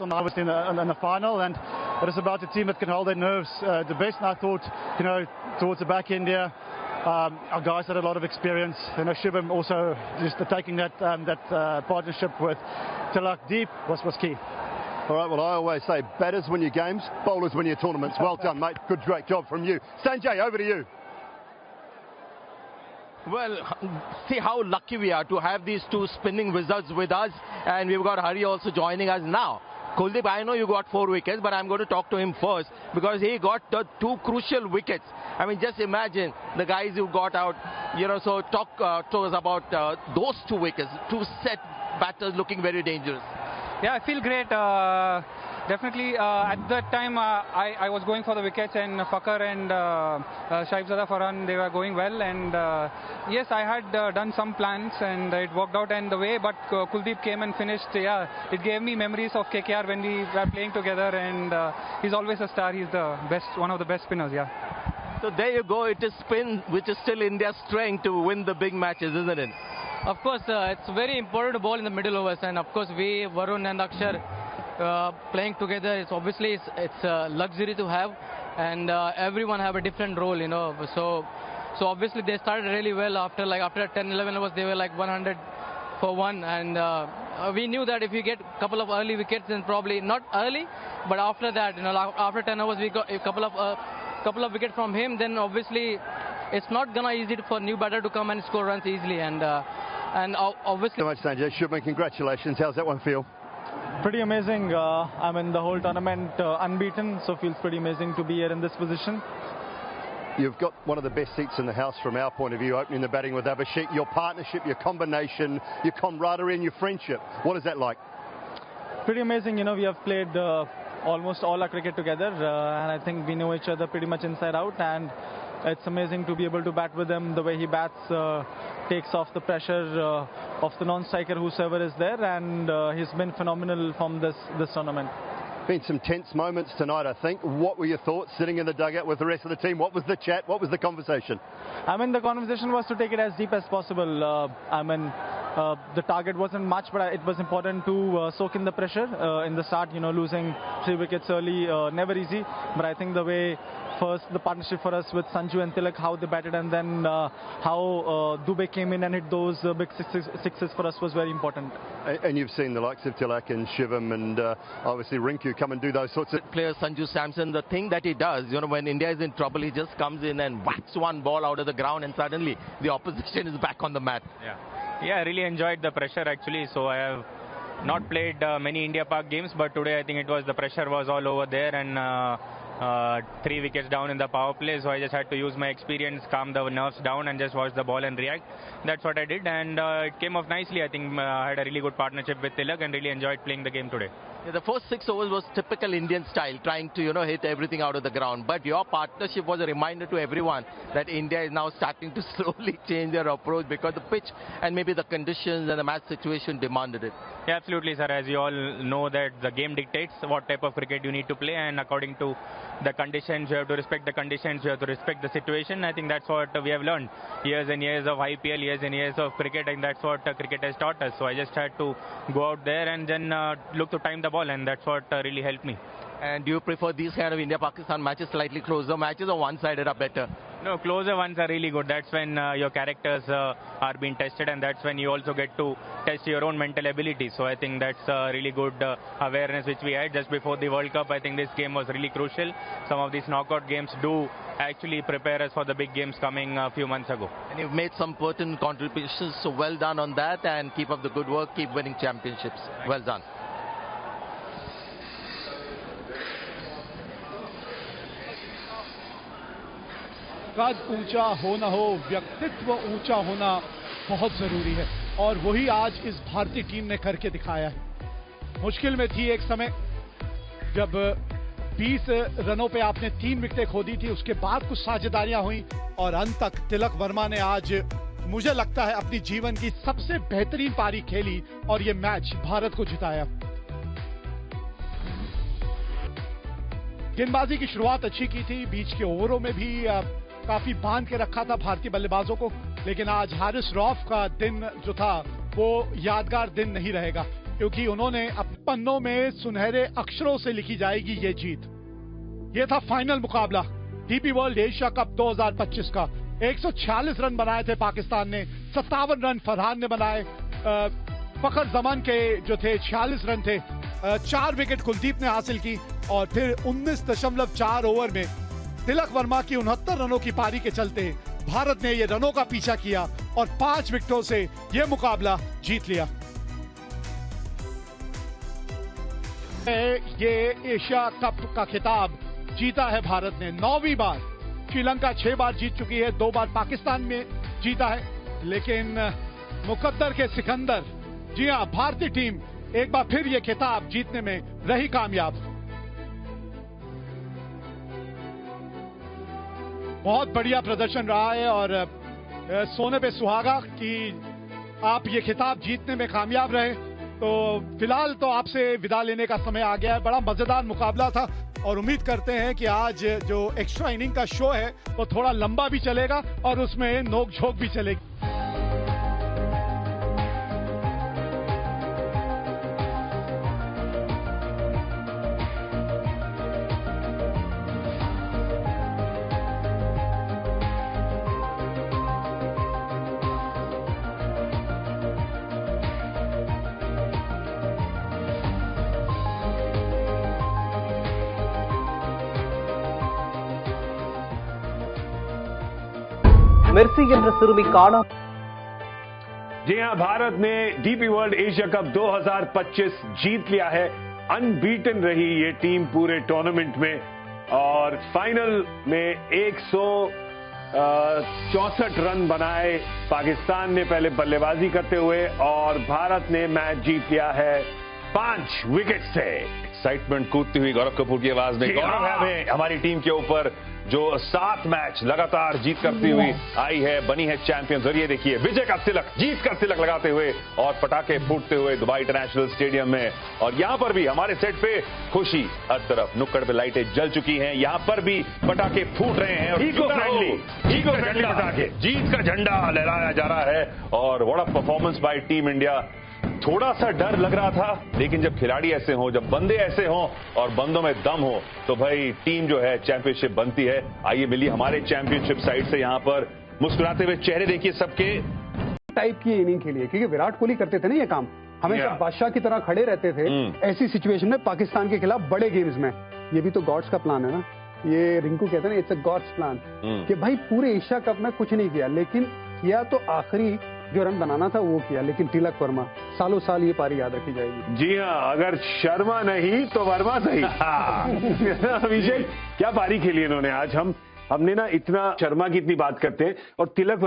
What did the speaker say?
Obviously in the final, and it is about a team that can hold their nerves the best. And I thought, towards the back end here, our guys had a lot of experience. Shubham also just taking that partnership with Tilak deep was key. All right, well, I always say batters win your games, bowlers win your tournaments. Well done, mate. Good, great job from you. Sanjay, over to you. Well, see how lucky we are to have these two spinning wizards with us, and we've got Hari also joining us now. Kuldeep, I know you got 4 wickets, but I'm going to talk to him first because he got the 2 crucial wickets. I mean, just imagine the guys who got out, so talk to us about those 2 wickets, 2 set batters looking very dangerous. Yeah, I feel great. Definitely, at that time, I was going for the wickets, and Fakhar and Shahibzada Farhan, they were going well. And yes, I had done some plans, and it worked out and the way. But Kuldeep came and finished. Yeah, it gave me memories of KKR when we were playing together. And he's always a star. He's the best, one of the best spinners. Yeah. So there you go. It is spin, which is still India's strength to win the big matches, isn't it? Of course, it's very important to bowl in the middle overs, and of course we, Varun and Akshar, playing together, it's a luxury to have, and everyone have a different role, So obviously they started really well after 10-11 overs. They were like 100 for 1, and we knew that if we get a couple of early wickets, then probably not early, but after that, after 10 overs we got a couple of wickets from him. Then obviously it's not gonna easy for new batter to come and score runs easily, and obviously. So much, Sanjay. Shubham, congratulations. How's that one feel? Pretty amazing. I'm in the whole tournament unbeaten, so feels pretty amazing to be here in this position. You've got one of the best seats in the house from our point of view, opening the batting with Abhishek. Your partnership, your combination, your camaraderie and your friendship. What is that like? Pretty amazing. We have played almost all our cricket together, and I think we know each other pretty much inside out, and it's amazing to be able to bat with him. The way he bats takes off the pressure of the non-striker, whosoever is there, and he's been phenomenal from this tournament. Been some tense moments tonight, I think. What were your thoughts sitting in the dugout with the rest of the team? What was the chat? What was the conversation? The conversation was to take it as deep as possible. The target wasn't much, but it was important to soak in the pressure in the start. Losing 3 wickets early, never easy. But I think the way first the partnership for us with Sanju and Tilak, how they batted, and then how Dubey came in and hit those big sixes for us was very important. And you've seen the likes of Tilak and Shivam and obviously Rinku come and do those sorts of... Player Sanju Samson, the thing that he does, when India is in trouble, he just comes in and whacks one ball out of the ground, and suddenly the opposition is back on the mat. Yeah, I really enjoyed the pressure actually. So I have not played many India Park games, but today I think the pressure was all over there, and 3 wickets down in the power play, so I just had to use my experience, calm the nerves down, and just watch the ball and react. That's what I did, and it came off nicely. I think I had a really good partnership with Tilak and really enjoyed playing the game today. Yeah, the first 6 overs was typical Indian style, trying to hit everything out of the ground. But your partnership was a reminder to everyone that India is now starting to slowly change their approach because the pitch and maybe the conditions and the match situation demanded it. Yeah, absolutely, sir. As you all know, that the game dictates what type of cricket you need to play, and according to the conditions, you have to respect the conditions, you have to respect the situation. I think that's what we have learned. Years and years of IPL, years and years of cricket, and that's what cricket has taught us. So I just had to go out there and then look to time the ball, and that's what really helped me. And do you prefer these kind of India-Pakistan matches, slightly closer matches, or one-sided are better? No, closer ones are really good. That's when your characters are being tested, and that's when you also get to test your own mental ability. So I think that's really good awareness which we had just before the World Cup. I think this game was really crucial. Some of these knockout games do actually prepare us for the big games coming a few months ago. And you've made some pertinent contributions, so well done on that, and keep up the good work, keep winning championships. Well done. कद ऊंचा हो न हो, व्यक्तित्व ऊंचा होना बहुत जरूरी है, और वही आज इस भारतीय टीम ने करके दिखाया है। मुश्किल में थी एक समय जब 20 रनों पे आपने 3 विकेटें खो दी थी, उसके बाद कुछ साझेदारियां हुई और अंत तक तिलक वर्मा ने आज मुझे लगता है अपनी जीवन की सबसे बेहतरीन पारी खेली और ये मैच भारत को जिताया। गेंदबाजी की शुरुआत अच्छी की थी, बीच के ओवरों में भी काफी बांध के रखा था भारतीय बल्लेबाजों को, लेकिन आज हारिस रऊफ का दिन जो था वो यादगार दिन नहीं रहेगा। क्योंकि उन्होंने अपने पन्नों में सुनहरे अक्षरों से लिखी जाएगी ये जीत। ये था फाइनल मुकाबला डीपी वर्ल्ड एशिया कप 2025 का। 146 रन बनाए थे पाकिस्तान ने, 57 रन फरहान ने बनाए, फखर जमान के जो थे 46 रन थे, 4 विकेट कुलदीप ने हासिल की और फिर 19.4 ओवर में तिलक वर्मा की 69 रनों की पारी के चलते भारत ने ये रनों का पीछा किया और 5 विकेटों से ये मुकाबला जीत लिया। ये एशिया कप का खिताब जीता है भारत ने 9वीं बार। श्रीलंका 6 बार जीत चुकी है, 2 बार पाकिस्तान में जीता है, लेकिन मुकद्दर के सिकंदर, जी हां, भारतीय टीम एक बार फिर ये खिताब जीतने में रही कामयाब। बहुत बढ़िया प्रदर्शन रहा है और सोने पे सुहागा कि आप ये खिताब जीतने में कामयाब रहे। तो फिलहाल तो आपसे विदा लेने का समय आ गया है। बड़ा मजेदार मुकाबला था और उम्मीद करते हैं कि आज जो एक्स्ट्रा इनिंग का शो है वो थोड़ा लंबा भी चलेगा और उसमें नोक झोंक भी चलेगी। மெர்சி என்ற சிறுமி காணாம। जी हां, भारत ने डीपी वर्ल्ड एशिया कप 2025 जीत लिया है। अनबीटन रही ये टीम पूरे टूर्नामेंट में और फाइनल में 164 रन बनाए पाकिस्तान ने पहले बल्लेबाजी करते हुए और भारत ने मैच जीत लिया है 5 विकेट से। एक्साइटमेंट कूदती हुई गौरव कपूर की आवाज में गौरव है हमें हमारी टीम के ऊपर जो 7 मैच लगातार जीत करती हुई आई है, बनी है चैंपियंस। और ये देखिए विजय का तिलक, जीत का तिलक लगाते हुए और पटाखे फूटते हुए दुबई इंटरनेशनल स्टेडियम में। और यहां पर भी हमारे सेट पे खुशी हर तरफ, नुक्कड़ पे लाइटें जल चुकी हैं, यहां पर भी पटाखे फूट रहे हैं और इको फ्रेंडली पटाखे, जीत का झंडा लहराया जा रहा है। और what a performance by team India. थोड़ा सा डर लग रहा था, लेकिन जब खिलाड़ी ऐसे हों, जब बंदे ऐसे हों और बंदों में दम हो तो भाई टीम जो है चैंपियनशिप बनती है। आइए मिलिए हमारे चैंपियनशिप साइड से, यहां पर मुस्कुराते हुए चेहरे देखिए सबके। टाइप की इनिंग के लिए, क्योंकि विराट कोहली करते थे ना ये काम, हमेशा बादशाह की तरह खड़े रहते थे। ऐसी सिचुएशन में पाकिस्तान के खिलाफ बड़े गेम्स में, ये भी तो गॉड्स का प्लान है ना। ये रिंकू कहते हैं ना, इट्स अ गॉड्स प्लान, कि भाई पूरे एशिया कप में कुछ नहीं किया, लेकिन किया तो आखिरी जो रन बनाना था वो किया। लेकिन तिलक वर्मा, सालों साल ये पारी याद रखी जाएगी। जी हाँ, अगर शर्मा नहीं तो वर्मा सही। अभिषेक, क्या पारी खेली इन्होंने आज। हमने ना इतना शर्मा की इतनी बात करते हैं और तिलक